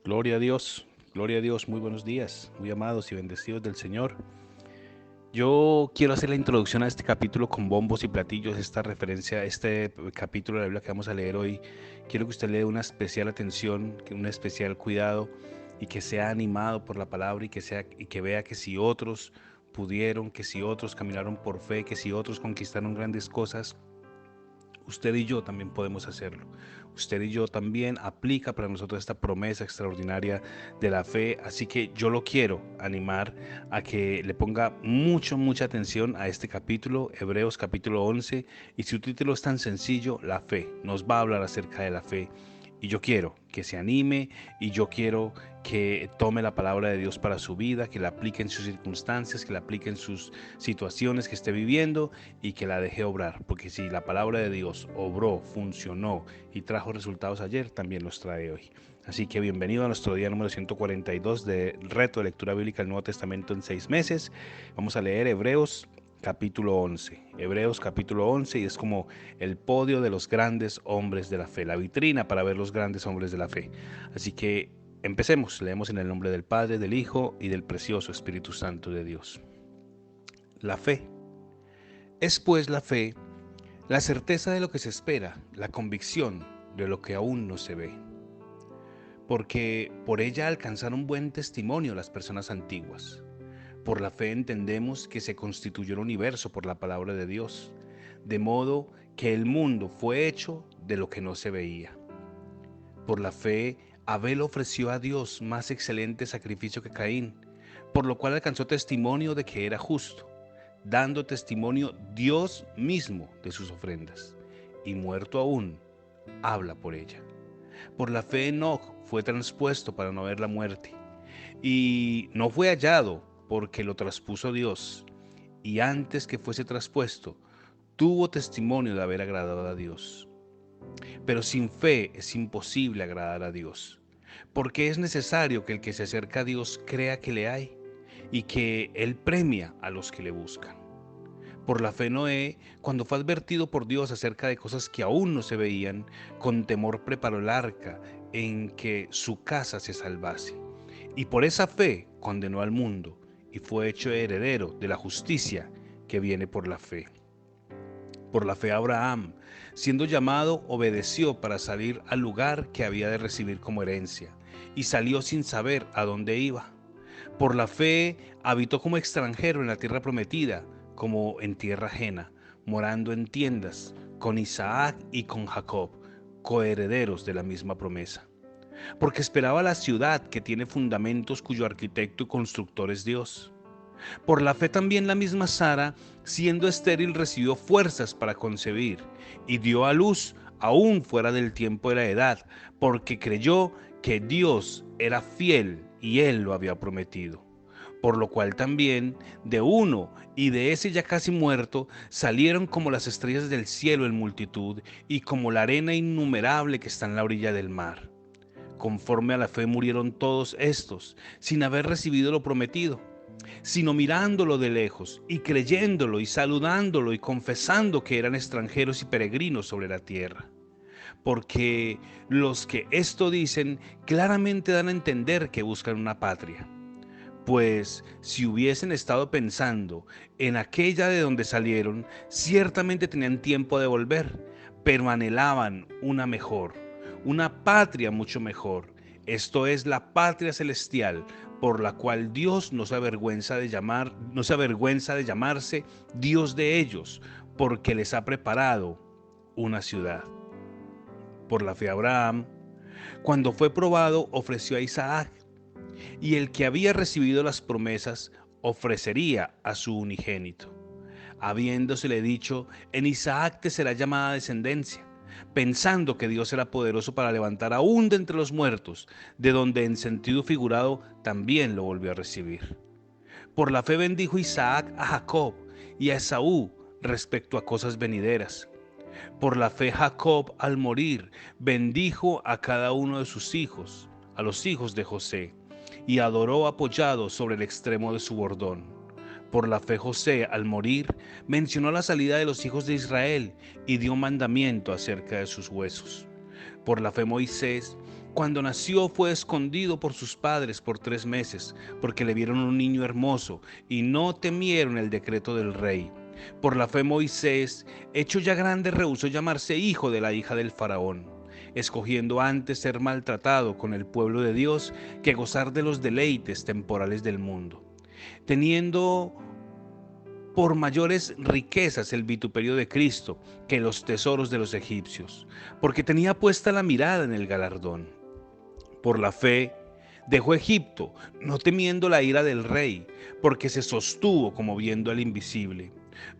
Gloria a Dios, muy buenos días, muy amados y bendecidos del Señor. Yo quiero hacer la introducción a este capítulo con bombos y platillos, esta referencia a este capítulo de la Biblia que vamos a leer hoy. Quiero que usted le dé una especial atención, un especial cuidado y que sea animado por la palabra y que vea que si otros pudieron, que si otros caminaron por fe, que si otros conquistaron grandes cosas, usted y yo también podemos hacerlo. Usted y yo también aplica para nosotros esta promesa extraordinaria de la fe. Así que yo lo quiero animar a que le ponga mucha atención a este capítulo, Hebreos capítulo 11. Y su título es tan sencillo, la fe. Nos va a hablar acerca de la fe. Y yo quiero que se anime y yo quiero que tome la palabra de Dios para su vida, que la aplique en sus circunstancias, que la aplique en sus situaciones que esté viviendo y que la deje obrar. Porque si la palabra de Dios obró, funcionó y trajo resultados ayer, también los trae hoy. Así que bienvenido a nuestro día número 142 de Reto de Lectura Bíblica del Nuevo Testamento en 6 meses. Vamos a leer Hebreos capítulo 11. Hebreos capítulo 11 y es como el podio de los grandes hombres de la fe, la vitrina para ver los grandes hombres de la fe. Así que empecemos, leemos en el nombre del Padre, del Hijo y del precioso Espíritu Santo de Dios. La fe. Es pues la fe, la certeza de lo que se espera, la convicción de lo que aún no se ve. Porque por ella alcanzaron buen testimonio las personas antiguas. Por la fe entendemos que se constituyó el universo por la palabra de Dios, de modo que el mundo fue hecho de lo que no se veía. Por la fe, Abel ofreció a Dios más excelente sacrificio que Caín, por lo cual alcanzó testimonio de que era justo, dando testimonio Dios mismo de sus ofrendas, y muerto aún, habla por ella. Por la fe Enoc fue traspuesto para no ver la muerte, y no fue hallado porque lo traspuso Dios, y antes que fuese traspuesto, tuvo testimonio de haber agradado a Dios. Pero sin fe es imposible agradar a Dios, porque es necesario que el que se acerca a Dios crea que le hay, y que Él premia a los que le buscan. Por la fe Noé, cuando fue advertido por Dios acerca de cosas que aún no se veían, con temor preparó el arca en que su casa se salvase. Y por esa fe condenó al mundo y fue hecho heredero de la justicia que viene por la fe. Por la fe Abraham, siendo llamado, obedeció para salir al lugar que había de recibir como herencia, y salió sin saber a dónde iba. Por la fe habitó como extranjero en la tierra prometida, como en tierra ajena, morando en tiendas, con Isaac y con Jacob, coherederos de la misma promesa. Porque esperaba la ciudad que tiene fundamentos, cuyo arquitecto y constructor es Dios. Por la fe también la misma Sara, siendo estéril, recibió fuerzas para concebir y dio a luz aún fuera del tiempo de la edad, porque creyó que Dios era fiel y él lo había prometido. Por lo cual también de uno y de ese ya casi muerto salieron como las estrellas del cielo en multitud y como la arena innumerable que está en la orilla del mar. Conforme a la fe murieron todos estos, sin haber recibido lo prometido, sino mirándolo de lejos y creyéndolo y saludándolo y confesando que eran extranjeros y peregrinos sobre la tierra. Porque los que esto dicen claramente dan a entender que buscan una patria. Pues si hubiesen estado pensando en aquella de donde salieron, ciertamente tenían tiempo de volver, pero anhelaban una mejor, una patria mucho mejor. Esto es la patria celestial, por la cual Dios no se avergüenza de llamarse Dios de ellos, porque les ha preparado una ciudad. Por la fe Abraham, cuando fue probado, ofreció a Isaac, y el que había recibido las promesas ofrecería a su unigénito, habiéndosele dicho: en Isaac te será llamada descendencia, pensando que Dios era poderoso para levantar aún de entre los muertos, de donde en sentido figurado también lo volvió a recibir. Por la fe bendijo Isaac a Jacob y a Esaú respecto a cosas venideras. Por la fe Jacob, al morir, bendijo a cada uno de sus hijos, a los hijos de José, y adoró apoyado sobre el extremo de su bordón. Por la fe José, al morir, mencionó la salida de los hijos de Israel y dio mandamiento acerca de sus huesos. Por la fe Moisés, Cuando nació fue escondido por sus padres por 3 meses, porque le vieron un niño hermoso y no temieron el decreto del rey. Por la fe Moisés, hecho ya grande, rehusó llamarse hijo de la hija del faraón, escogiendo antes ser maltratado con el pueblo de Dios que gozar de los deleites temporales del mundo, teniendo por mayores riquezas el vituperio de Cristo que los tesoros de los egipcios, porque tenía puesta la mirada en el galardón. Por la fe dejó Egipto, no temiendo la ira del rey, porque se sostuvo como viendo al invisible.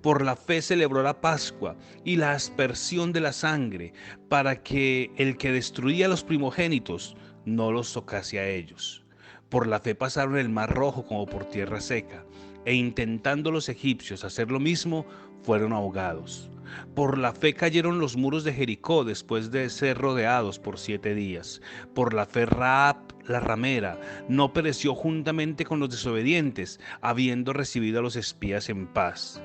Por la fe celebró la Pascua y la aspersión de la sangre, para que el que destruía a los primogénitos no los tocase a ellos. Por la fe pasaron el mar rojo como por tierra seca, e intentando los egipcios hacer lo mismo, fueron ahogados. Por la fe cayeron los muros de Jericó después de ser rodeados por 7 días. Por la fe Rahab, la ramera, no pereció juntamente con los desobedientes, habiendo recibido a los espías en paz.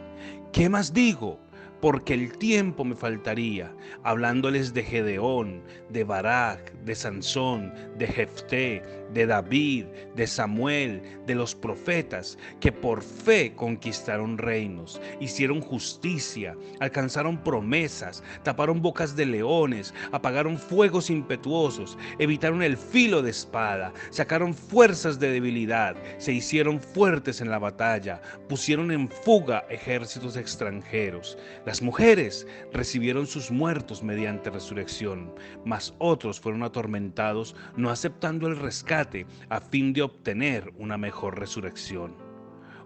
¿Qué más digo? Porque el tiempo me faltaría, hablándoles de Gedeón, de Barak, de Sansón, de Jefté, de David, de Samuel, de los profetas, que por fe conquistaron reinos, hicieron justicia, alcanzaron promesas, taparon bocas de leones, apagaron fuegos impetuosos, evitaron el filo de espada, sacaron fuerzas de debilidad, se hicieron fuertes en la batalla, pusieron en fuga ejércitos extranjeros. Las mujeres recibieron sus muertos mediante resurrección, mas otros fueron atormentados, no aceptando el rescate a fin de obtener una mejor resurrección.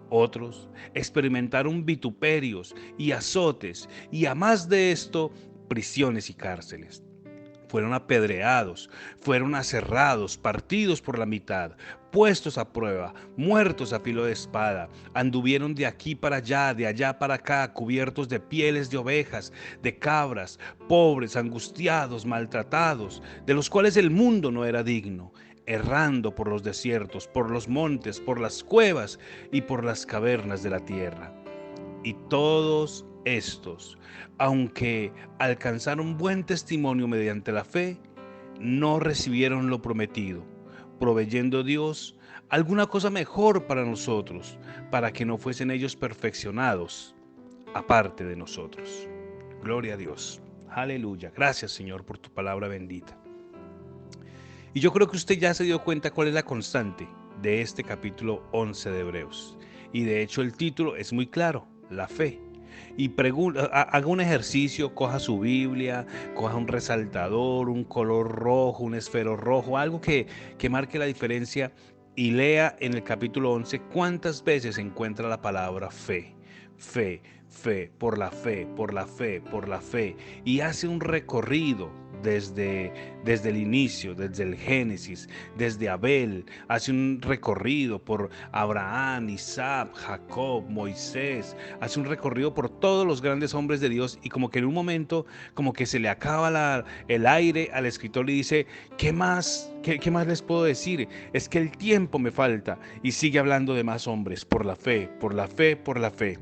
Otros experimentaron vituperios y azotes, y a más de esto, prisiones y cárceles. Fueron apedreados, fueron aserrados, partidos por la mitad, puestos a prueba, muertos a filo de espada. Anduvieron de aquí para allá, de allá para acá, cubiertos de pieles de ovejas, de cabras, pobres, angustiados, maltratados, de los cuales el mundo no era digno, errando por los desiertos, por los montes, por las cuevas y por las cavernas de la tierra. Y todos estos, aunque alcanzaron buen testimonio mediante la fe, no recibieron lo prometido, proveyendo Dios alguna cosa mejor para nosotros, para que no fuesen ellos perfeccionados aparte de nosotros. Gloria a Dios. Aleluya. Gracias, Señor, por tu palabra bendita. Y yo creo que usted ya se dio cuenta cuál es la constante de este capítulo 11 de Hebreos. Y de hecho el título es muy claro: la fe. Y haga un ejercicio, coja su Biblia, coja un resaltador, un color rojo, un esfero rojo, algo que marque la diferencia, y lea en el capítulo 11 cuántas veces se encuentra la palabra fe. Fe, fe, por la fe, por la fe, por la fe. Y hace un recorrido desde el inicio, desde el Génesis, desde Abel, hace un recorrido por Abraham, Isaac, Jacob, Moisés, hace un recorrido por todos los grandes hombres de Dios, y como que en un momento, como que se le acaba el aire al escritor y dice: ¿qué más? ¿Qué más les puedo decir? Es que el tiempo me falta, y sigue hablando de más hombres, por la fe, por la fe, por la fe.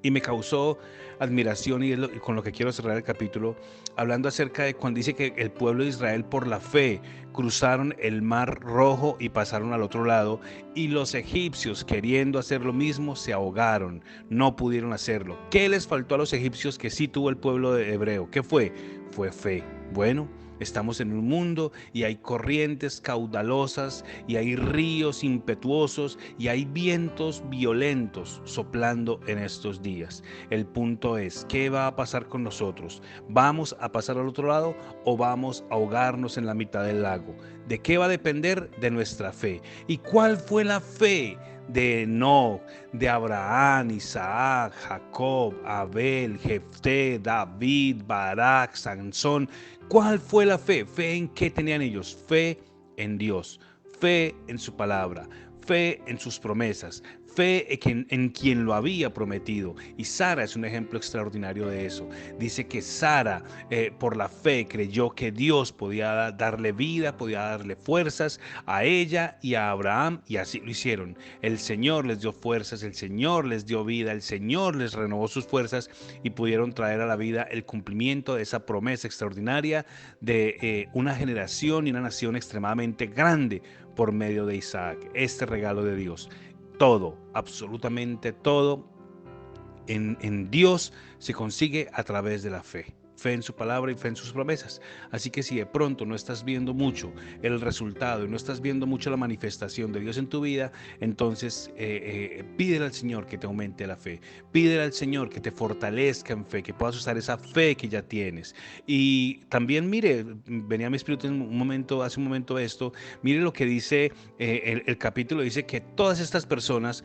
Y me causó admiración, y es con lo que quiero cerrar el capítulo, hablando acerca de cuando dice que el pueblo de Israel por la fe cruzaron el mar rojo y pasaron al otro lado, y los egipcios, queriendo hacer lo mismo, se ahogaron, no pudieron hacerlo. ¿Qué les faltó a los egipcios que sí tuvo el pueblo hebreo? ¿Qué fue? Fue fe. Bueno, estamos en un mundo y hay corrientes caudalosas y hay ríos impetuosos y hay vientos violentos soplando en estos días. El punto es: ¿qué va a pasar con nosotros? ¿Vamos a pasar al otro lado o vamos a ahogarnos en la mitad del lago? ¿De qué va a depender? De nuestra fe. ¿Y cuál fue la fe de Enoc, de Abraham, Isaac, Jacob, Abel, Jefté, David, Barak, Sansón? ¿Cuál fue la fe? ¿Fe en qué tenían ellos? Fe en Dios, fe en su palabra, fe en sus promesas, fe en quien lo había prometido. Y Sara es un ejemplo extraordinario de eso. Dice que Sara, por la fe, creyó que Dios podía darle vida, podía darle fuerzas a ella y a Abraham, y así lo hicieron. El Señor les dio fuerzas, el Señor les dio vida, el Señor les renovó sus fuerzas y pudieron traer a la vida el cumplimiento de esa promesa extraordinaria de una generación y una nación extremadamente grande por medio de Isaac. Este regalo de Dios. Todo, absolutamente todo en Dios se consigue a través de la fe. Fe en su palabra y fe en sus promesas. Así que si de pronto no estás viendo mucho el resultado y no estás viendo mucho la manifestación de Dios en tu vida, entonces pídele al Señor que te aumente la fe. Pídele al Señor que te fortalezca en fe, que puedas usar esa fe que ya tienes. Y también mire, venía a mi espíritu en un momento, hace un momento esto, mire lo que dice el capítulo, dice que todas estas personas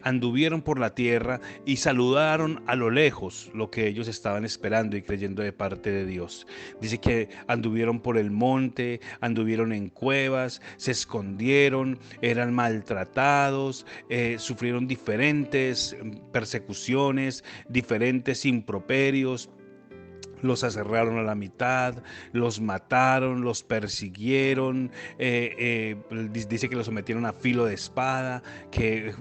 anduvieron por la tierra y saludaron a lo lejos lo que ellos estaban esperando y creyendo de parte de Dios. Dice que anduvieron por el monte, anduvieron en cuevas, se escondieron, eran maltratados, sufrieron diferentes persecuciones, diferentes improperios. Los aserraron a la mitad, los mataron, los persiguieron, dice que los sometieron a filo de espada, que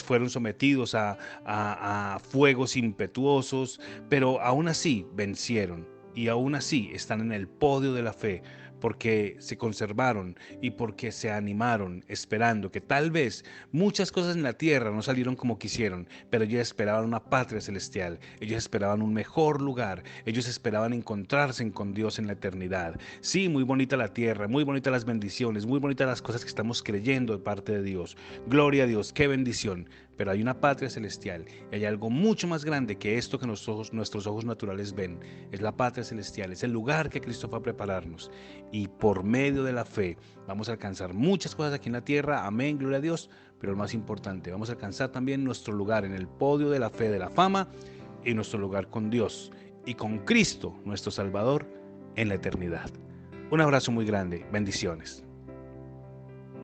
fueron sometidos a fuegos impetuosos, pero aún así vencieron y aún así están en el podio de la fe porque se conservaron y porque se animaron, esperando que tal vez muchas cosas en la tierra no salieron como quisieron, pero ellos esperaban una patria celestial, ellos esperaban un mejor lugar, ellos esperaban encontrarse con Dios en la eternidad. Sí, muy bonita la tierra, muy bonitas las bendiciones, muy bonitas las cosas que estamos creyendo de parte de Dios. Gloria a Dios, qué bendición. Pero hay una patria celestial y hay algo mucho más grande que esto que nuestros ojos naturales ven. Es la patria celestial, es el lugar que Cristo fue a prepararnos. Y por medio de la fe vamos a alcanzar muchas cosas aquí en la tierra. Amén, gloria a Dios. Pero lo más importante, vamos a alcanzar también nuestro lugar en el podio de la fe, de la fama, y nuestro lugar con Dios y con Cristo, nuestro Salvador, en la eternidad. Un abrazo muy grande. Bendiciones.